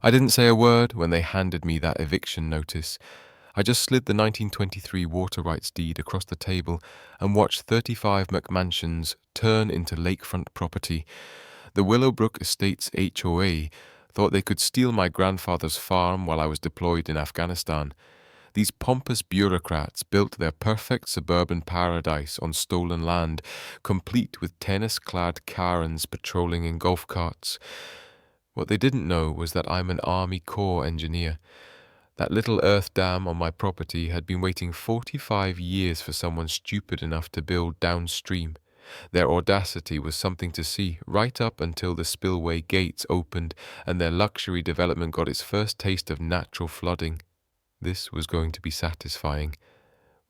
I didn't say a word when they handed me that eviction notice. I just slid the 1923 water rights deed across the table and watched 35 McMansions turn into lakefront property. The Willowbrook Estates HOA thought they could steal my grandfather's farm while I was deployed in Afghanistan. These pompous bureaucrats built their perfect suburban paradise on stolen land, complete with tennis-clad Karens patrolling in golf carts. What they didn't know was that I'm an Army Corps engineer. That little earth dam on my property had been waiting 45 years for someone stupid enough to build downstream. Their audacity was something to see, right up until the spillway gates opened and their luxury development got its first taste of natural flooding. This was going to be satisfying.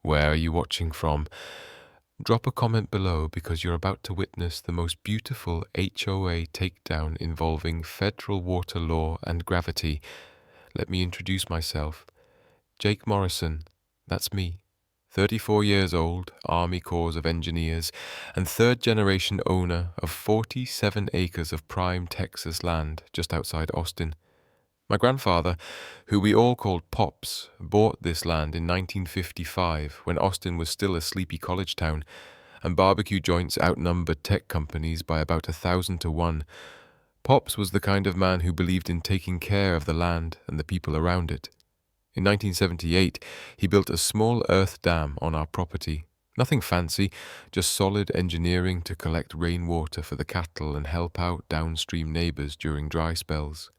Where are you watching from? Drop a comment below because you're about to witness the most beautiful HOA takedown involving federal water law and gravity. Let me introduce myself. Jake Morrison, that's me. 34 years old, Army Corps of Engineers, and third-generation owner of 47 acres of prime Texas land just outside Austin. My grandfather, who we all called Pops, bought this land in 1955 when Austin was still a sleepy college town, and barbecue joints outnumbered tech companies by about 1,000 to 1. Pops was the kind of man who believed in taking care of the land and the people around it. In 1978, he built a small earth dam on our property. Nothing fancy, just solid engineering to collect rainwater for the cattle and help out downstream neighbors during dry spells.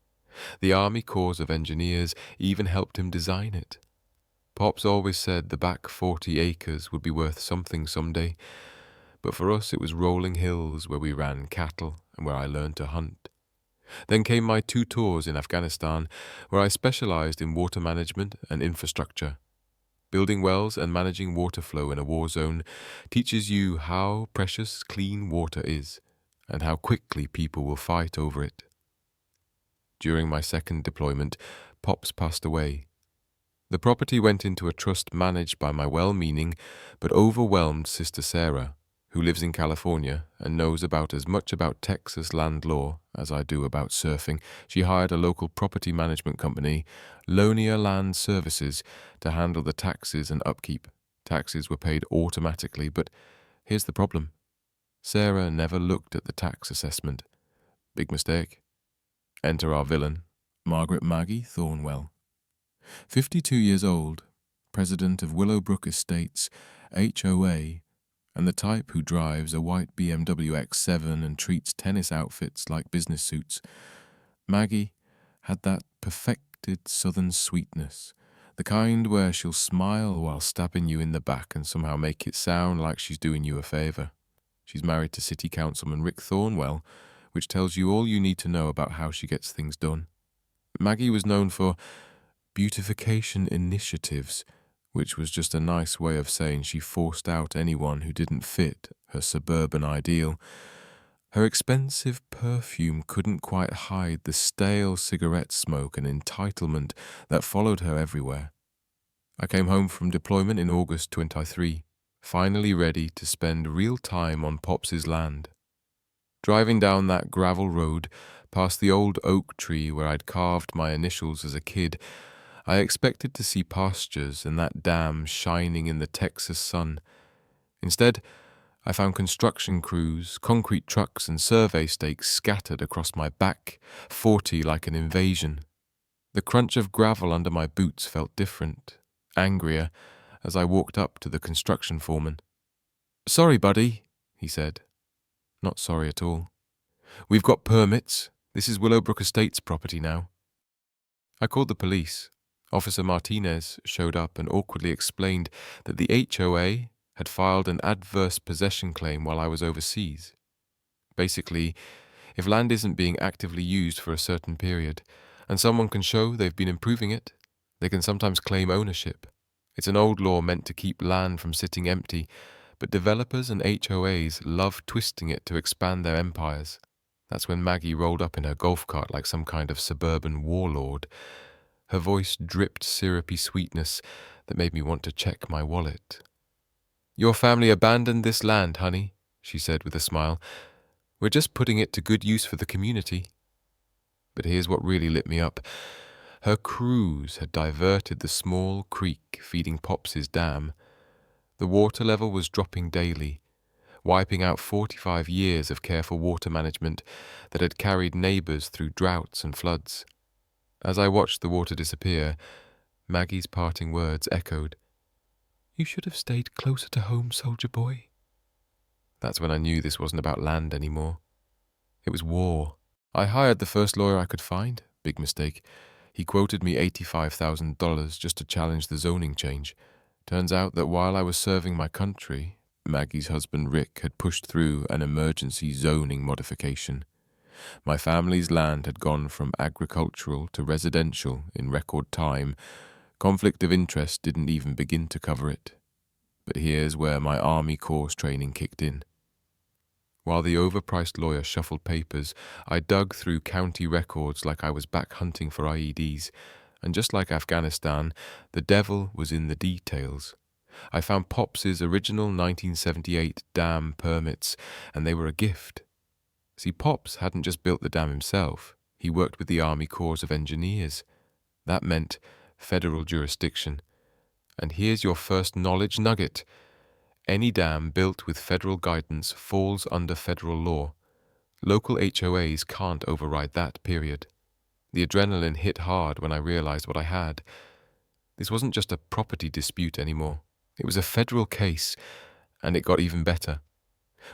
The Army Corps of Engineers even helped him design it. Pops always said the back 40 acres would be worth something someday, but for us it was rolling hills where we ran cattle and where I learned to hunt. Then came my 2 tours in Afghanistan, where I specialized in water management and infrastructure. Building wells and managing water flow in a war zone teaches you how precious clean water is and how quickly people will fight over it. During my second deployment, Pops passed away. The property went into a trust managed by my well-meaning but overwhelmed sister Sarah, who lives in California and knows about as much about Texas land law as I do about surfing. She hired a local property management company, Lonia Land Services, to handle the taxes and upkeep. Taxes were paid automatically, but here's the problem. Sarah never looked at the tax assessment. Big mistake. Enter our villain, Margaret Maggie Thornwell. 52 years old, president of Willowbrook Estates, HOA, and the type who drives a white BMW X7 and treats tennis outfits like business suits. Maggie had that perfected southern sweetness, the kind where she'll smile while stabbing you in the back and somehow make it sound like she's doing you a favor. She's married to City Councilman Rick Thornwell, which tells you all you need to know about how she gets things done. Maggie was known for beautification initiatives, which was just a nice way of saying she forced out anyone who didn't fit her suburban ideal. Her expensive perfume couldn't quite hide the stale cigarette smoke and entitlement that followed her everywhere. I came home from deployment in August 23, finally ready to spend real time on Pops's land. Driving down that gravel road, past the old oak tree where I'd carved my initials as a kid, I expected to see pastures and that dam shining in the Texas sun. Instead, I found construction crews, concrete trucks, and survey stakes scattered across my back, 40 like an invasion. The crunch of gravel under my boots felt different, angrier, as I walked up to the construction foreman. "Sorry, buddy," he said. Not sorry at all. "We've got permits. This is Willowbrook Estates property now." I called the police. Officer Martinez showed up and awkwardly explained that the HOA had filed an adverse possession claim while I was overseas. Basically, if land isn't being actively used for a certain period, and someone can show they've been improving it, they can sometimes claim ownership. It's an old law meant to keep land from sitting empty, but developers and HOAs love twisting it to expand their empires. That's when Maggie rolled up in her golf cart like some kind of suburban warlord. Her voice dripped syrupy sweetness that made me want to check my wallet. "Your family abandoned this land, honey," she said with a smile. "We're just putting it to good use for the community." But here's what really lit me up. Her crews had diverted the small creek feeding Pops's dam. The water level was dropping daily, wiping out 45 years of careful water management that had carried neighbors through droughts and floods. As I watched the water disappear, Maggie's parting words echoed, "You should have stayed closer to home, soldier boy." That's when I knew this wasn't about land anymore. It was war. I hired the first lawyer I could find. Big mistake. He quoted me $85,000 just to challenge the zoning change. Turns out that while I was serving my country, Maggie's husband Rick had pushed through an emergency zoning modification. My family's land had gone from agricultural to residential in record time. Conflict of interest didn't even begin to cover it. But here's where my Army Corps training kicked in. While the overpriced lawyer shuffled papers, I dug through county records like I was back hunting for IEDs, and just like Afghanistan, the devil was in the details. I found Pops's original 1978 dam permits, and they were a gift. See, Pops hadn't just built the dam himself, he worked with the Army Corps of Engineers. That meant federal jurisdiction. And here's your first knowledge nugget. Any dam built with federal guidance falls under federal law. Local HOAs can't override that, period. The adrenaline hit hard when I realized what I had. This wasn't just a property dispute anymore. It was a federal case, and it got even better.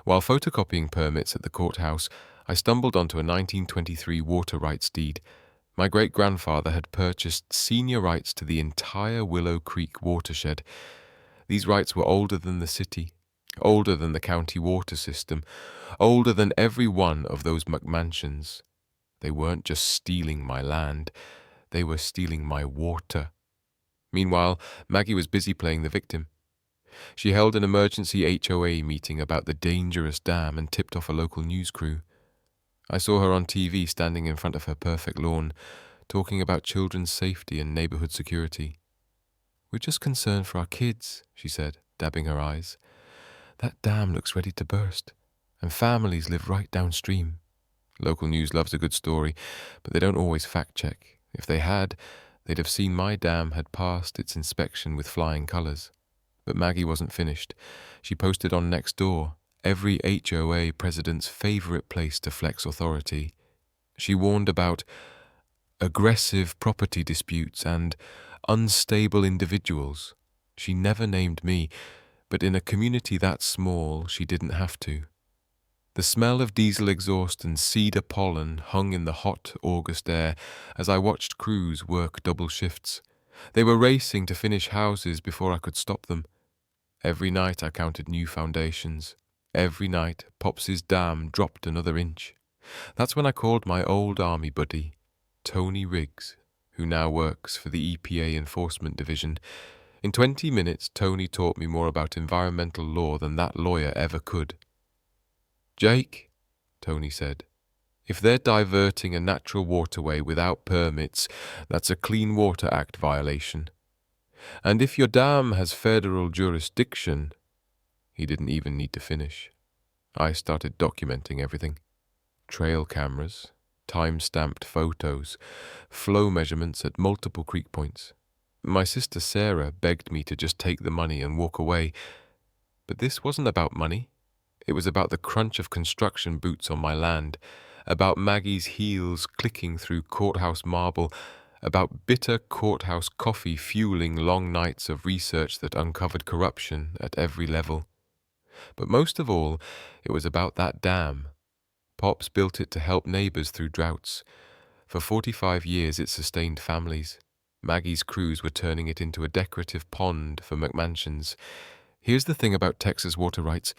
While photocopying permits at the courthouse, I stumbled onto a 1923 water rights deed. My great-grandfather had purchased senior rights to the entire Willow Creek watershed. These rights were older than the city, older than the county water system, older than every one of those McMansions. They weren't just stealing my land, they were stealing my water. Meanwhile, Maggie was busy playing the victim. She held an emergency HOA meeting about the dangerous dam and tipped off a local news crew. I saw her on TV standing in front of her perfect lawn, talking about children's safety and neighborhood security. "We're just concerned for our kids," she said, dabbing her eyes. "That dam looks ready to burst, and families live right downstream." Local news loves a good story, but they don't always fact-check. If they had, they'd have seen my dam had passed its inspection with flying colors. But Maggie wasn't finished. She posted on Nextdoor, every HOA president's favorite place to flex authority. She warned about aggressive property disputes and unstable individuals. She never named me, but in a community that small, she didn't have to. The smell of diesel exhaust and cedar pollen hung in the hot August air as I watched crews work double shifts. They were racing to finish houses before I could stop them. Every night I counted new foundations. Every night Pops's dam dropped another inch. That's when I called my old army buddy, Tony Riggs, who now works for the EPA Enforcement Division. In 20 minutes, Tony taught me more about environmental law than that lawyer ever could. "Jake," Tony said, "if they're diverting a natural waterway without permits, that's a Clean Water Act violation. And if your dam has federal jurisdiction..." He didn't even need to finish. I started documenting everything. Trail cameras, time-stamped photos, flow measurements at multiple creek points. My sister Sarah begged me to just take the money and walk away. But this wasn't about money. It was about the crunch of construction boots on my land, about Maggie's heels clicking through courthouse marble, about bitter courthouse coffee fueling long nights of research that uncovered corruption at every level. But most of all, it was about that dam. Pops built it to help neighbors through droughts. For 45 years it sustained families. Maggie's crews were turning it into a decorative pond for McMansions. Here's the thing about Texas water rights.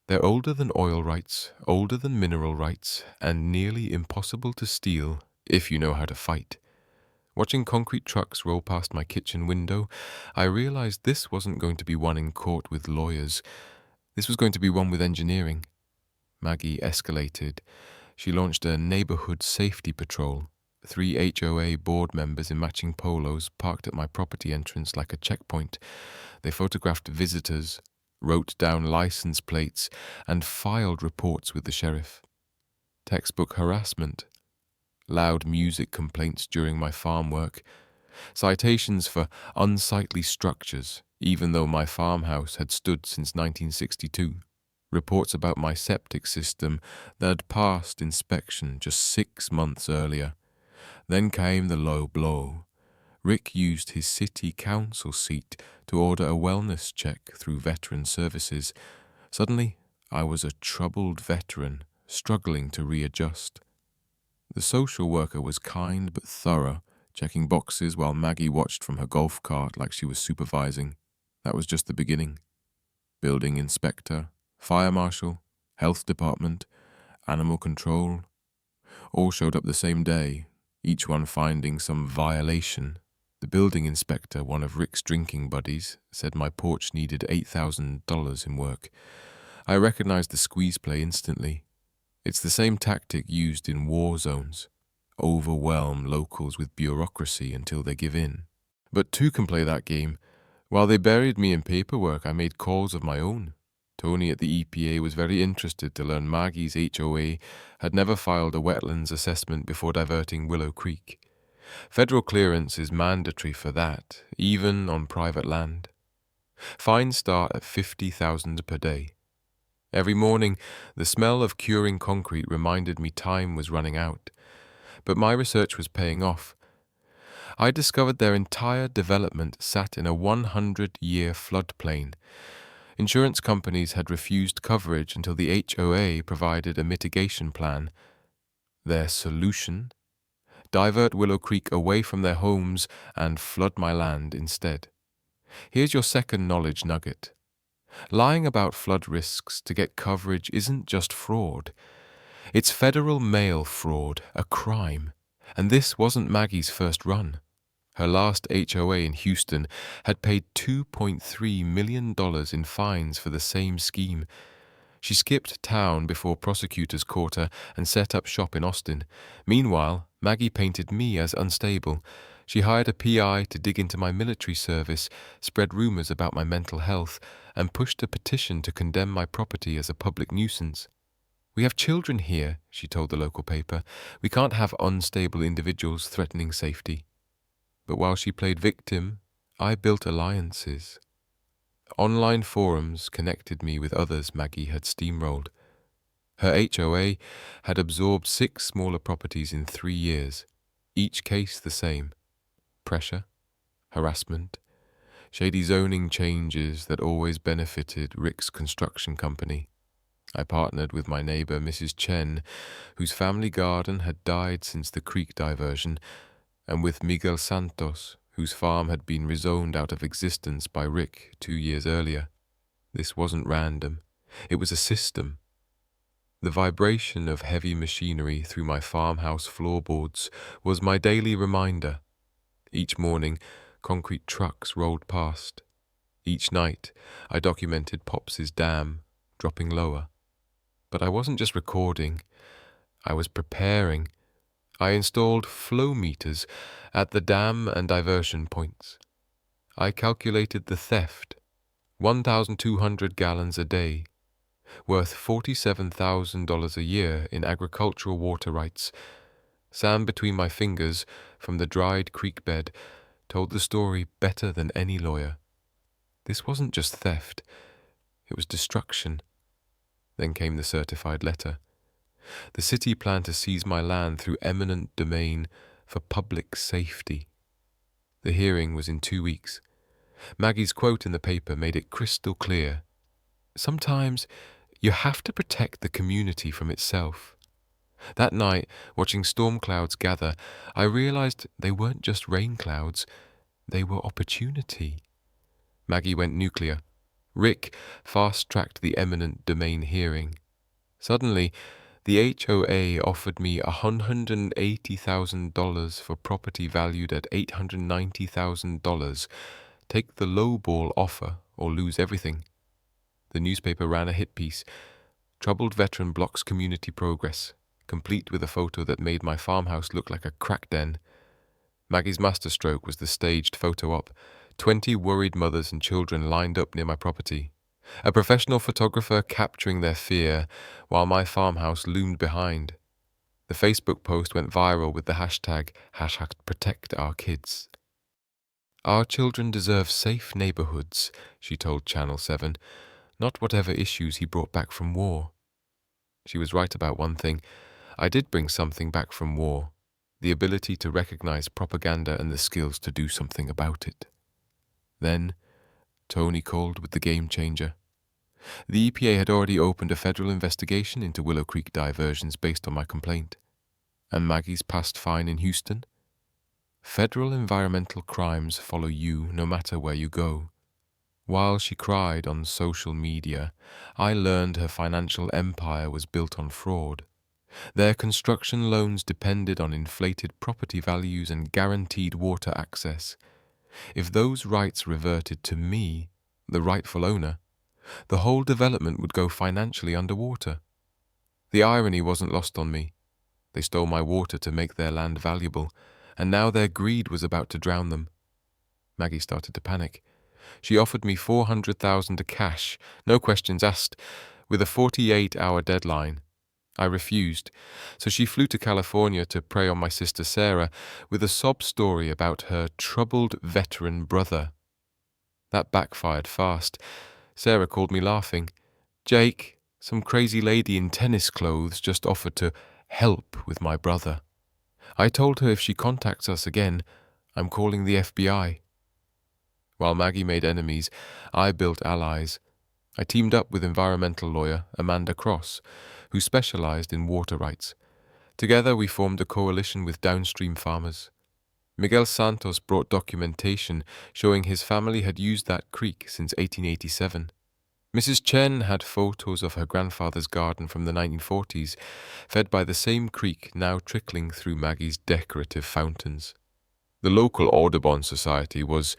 They're older than oil rights, older than mineral rights, and nearly impossible to steal if you know how to fight. Watching concrete trucks roll past my kitchen window, I realized this wasn't going to be one in court with lawyers. This was going to be one with engineering. Maggie escalated. She launched a neighborhood safety patrol. 3 HOA board members in matching polos parked at my property entrance like a checkpoint. They photographed visitors, wrote down license plates, and filed reports with the sheriff. Textbook harassment. loud music complaints during my farm work, citations for unsightly structures, even though my farmhouse had stood since 1962, reports about my septic system that had passed inspection just 6 months earlier. Then came the low blow. Rick used his city council seat to order a wellness check through veteran services. Suddenly, I was a troubled veteran, struggling to readjust. The social worker was kind but thorough, checking boxes while Maggie watched from her golf cart like she was supervising. That was just the beginning. Building inspector, fire marshal, health department, animal control, all showed up the same day, each one finding some violation. The building inspector, one of Rick's drinking buddies, said my porch needed $8,000 in work. I recognized the squeeze play instantly. It's the same tactic used in war zones. Overwhelm locals with bureaucracy until they give in. But two can play that game. While they buried me in paperwork, I made calls of my own. Tony at the EPA was very interested to learn Maggie's HOA had never filed a wetlands assessment before diverting Willow Creek. Federal clearance is mandatory for that, even on private land. Fines start at $50,000 per day. Every morning, the smell of curing concrete reminded me time was running out. But my research was paying off. I discovered their entire development sat in a 100-year floodplain. Insurance companies had refused coverage until the HOA provided a mitigation plan. Their solution? Divert Willow Creek away from their homes and flood my land instead. Here's your second knowledge nugget. Lying about flood risks to get coverage isn't just fraud. It's federal mail fraud, a crime. And this wasn't Maggie's first run. Her last HOA in Houston had paid $2.3 million in fines for the same scheme. She skipped town before prosecutors caught her and set up shop in Austin. Meanwhile, Maggie painted me as unstable. She hired a PI to dig into my military service, spread rumors about my mental health, and pushed a petition to condemn my property as a public nuisance. "We have children here," she told the local paper. "We can't have unstable individuals threatening safety." But while she played victim, I built alliances. Online forums connected me with others Maggie had steamrolled. Her HOA had absorbed 6 smaller properties in 3 years, each case the same. Pressure, harassment, shady zoning changes that always benefited Rick's construction company. I partnered with my neighbor, Mrs. Chen, whose family garden had died since the creek diversion, and with Miguel Santos, whose farm had been rezoned out of existence by Rick 2 years earlier. This wasn't random. It was a system. The vibration of heavy machinery through my farmhouse floorboards was my daily reminder. Each morning, concrete trucks rolled past. Each night, I documented Pops's dam, dropping lower. But I wasn't just recording. I was preparing. I installed flow meters at the dam and diversion points. I calculated the theft, 1,200 gallons a day, worth $47,000 a year in agricultural water rights. Sand between my fingers from the dried creek bed told the story better than any lawyer. This wasn't just theft, it was destruction. Then came the certified letter. The city planned to seize my land through eminent domain for public safety. The hearing was in 2 weeks. Maggie's quote in the paper made it crystal clear. Sometimes you have to protect the community from itself. That night, watching storm clouds gather, I realized they weren't just rain clouds, they were opportunity. Maggie went nuclear. Rick fast-tracked the eminent domain hearing. Suddenly, the HOA offered me $180,000 for property valued at $890,000. Take the lowball offer or lose everything. The newspaper ran a hit piece. Troubled veteran blocks community progress, complete with a photo that made my farmhouse look like a crack den. Maggie's masterstroke was the staged photo op. 20 worried mothers and children lined up near my property. A professional photographer capturing their fear while my farmhouse loomed behind. The Facebook post went viral with the hashtag #ProtectOurKids. Our children deserve safe neighborhoods, she told Channel 7, not whatever issues he brought back from war. She was right about one thing. I did bring something back from war, the ability to recognize propaganda and the skills to do something about it. Then, Tony called with the game changer. The EPA had already opened a federal investigation into Willow Creek diversions based on my complaint. And Maggie's past fine in Houston? Federal environmental crimes follow you no matter where you go. While she cried on social media, I learned her financial empire was built on fraud. Their construction loans depended on inflated property values and guaranteed water access. If those rights reverted to me, the rightful owner, the whole development would go financially underwater. The irony wasn't lost on me. They stole my water to make their land valuable, and now their greed was about to drown them. Maggie started to panic. She offered me $400,000 cash, no questions asked, with a 48-hour deadline. I refused, so she flew to California to prey on my sister Sarah with a sob story about her troubled veteran brother. That backfired fast. Sarah called me laughing. "Jake, some crazy lady in tennis clothes just offered to help with my brother. I told her if she contacts us again, I'm calling the FBI." While Maggie made enemies, I built allies. I teamed up with environmental lawyer Amanda Cross, who specialized in water rights. Together we formed a coalition with downstream farmers. Miguel Santos brought documentation showing his family had used that creek since 1887. Mrs. Chen had photos of her grandfather's garden from the 1940s, fed by the same creek now trickling through Maggie's decorative fountains. The local Audubon Society was